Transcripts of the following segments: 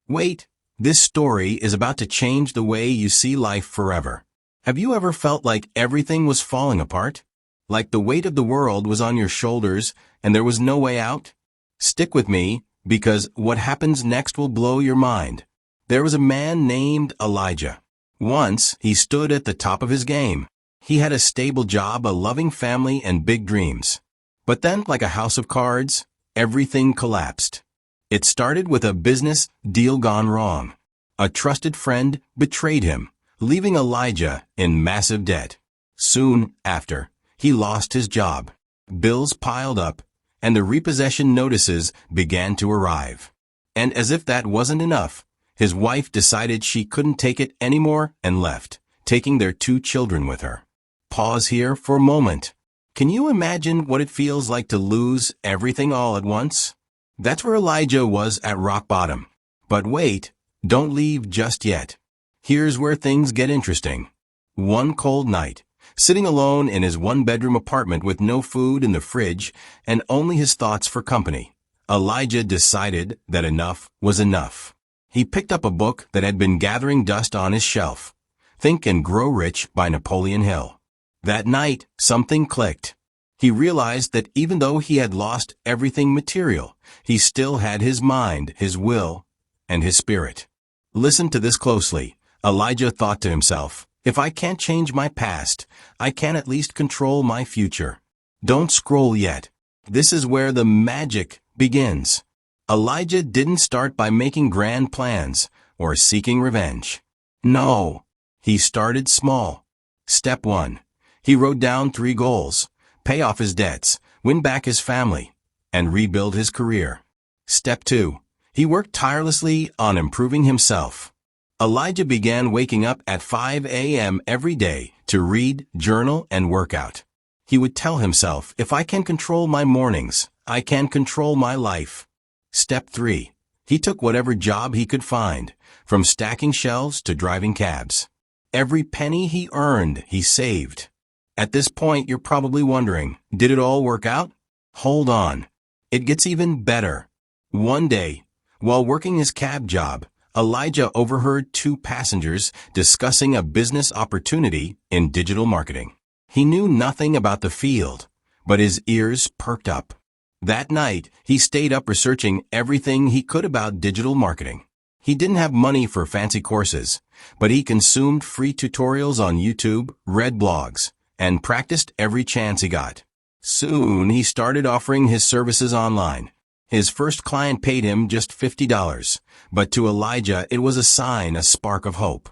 Wait, this story is about to change the way you see life forever. Have you ever felt like everything was falling apart? Like the weight of the world was on your shoulders and there was no way out? Stick with me, because what happens next will blow your mind. There was a man named Elijah. Once, he stood at the top of his game. He had a stable job, a loving family, and big dreams. But then, like a house of cards, everything collapsed. It started with a business deal gone wrong. A trusted friend betrayed him, leaving Elijah in massive debt. Soon after, he lost his job. Bills piled up, and the repossession notices began to arrive. And as if that wasn't enough, his wife decided she couldn't take it anymore and left, taking their 2 children with her. Pause here for a moment. Can you imagine what it feels like to lose everything all at once? That's where Elijah was at rock bottom. But wait, don't leave just yet. Here's where things get interesting. One cold night, sitting alone in his 1-bedroom apartment with no food in the fridge and only his thoughts for company, Elijah decided that enough was enough. He picked up a book that had been gathering dust on his shelf, Think and Grow Rich by Napoleon Hill. That night, something clicked. He realized that even though he had lost everything material, he still had his mind, his will, and his spirit. Listen to this closely. Elijah thought to himself, if I can't change my past, I can at least control my future. Don't scroll yet. This is where the magic begins. Elijah didn't start by making grand plans or seeking revenge. No, he started small. Step 1. He wrote down 3 goals: pay off his debts, win back his family, and rebuild his career. Step 2. He worked tirelessly on improving himself. Elijah began waking up at 5 a.m. every day to read, journal, and work out. He would tell himself, if I can control my mornings, I can control my life. Step 3. He took whatever job he could find, from stacking shelves to driving cabs. Every penny he earned, he saved. At this point, you're probably wondering, did it all work out? Hold on. It gets even better. One day, while working his cab job, Elijah overheard 2 passengers discussing a business opportunity in digital marketing. He knew nothing about the field, but his ears perked up. That night, he stayed up researching everything he could about digital marketing. He didn't have money for fancy courses, but he consumed free tutorials on YouTube, read blogs, and practiced every chance he got. Soon, he started offering his services online. His first client paid him just $50, but to Elijah it was a sign, a spark of hope.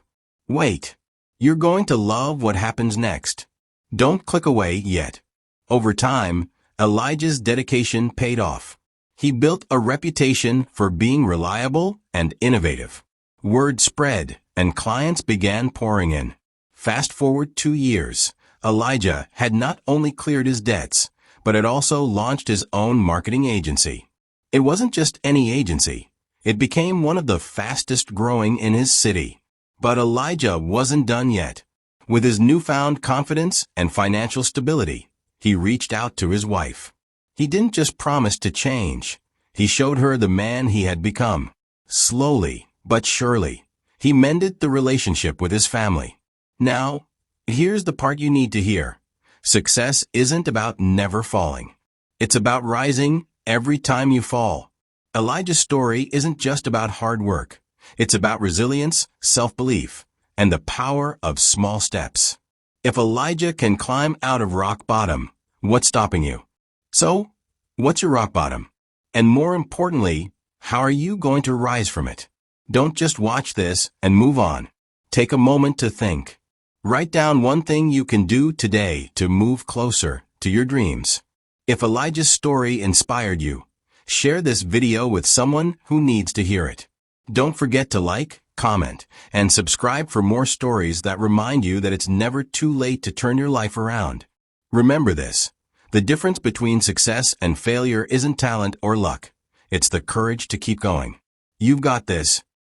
Wait, you're going to love what happens next. Don't click away yet. Over time, Elijah's dedication paid off. He built a reputation for being reliable and innovative. Word spread, and clients began pouring in. Fast forward 2 years, Elijah had not only cleared his debts, but had also launched his own marketing agency. It wasn't just any agency. It became one of the fastest growing in his city. But Elijah wasn't done yet. With his newfound confidence and financial stability, he reached out to his wife. He didn't just promise to change. He showed her the man he had become. Slowly, but surely, he mended the relationship with his family. Now, here's the part you need to hear. Success isn't about never falling. It's about rising every time you fall. Elijah's story isn't just about hard work. It's about resilience, self-belief, and the power of small steps. If Elijah can climb out of rock bottom, what's stopping you? So, what's your rock bottom? And more importantly, how are you going to rise from it? Don't just watch this and move on. Take a moment to think. Write down one thing you can do today to move closer to your dreams. If Elijah's story inspired you, share this video with someone who needs to hear it. Don't forget to like, comment, and subscribe for more stories that remind you that it's never too late to turn your life around. Remember this: the difference between success and failure isn't talent or luck. It's the courage to keep going. You've got this.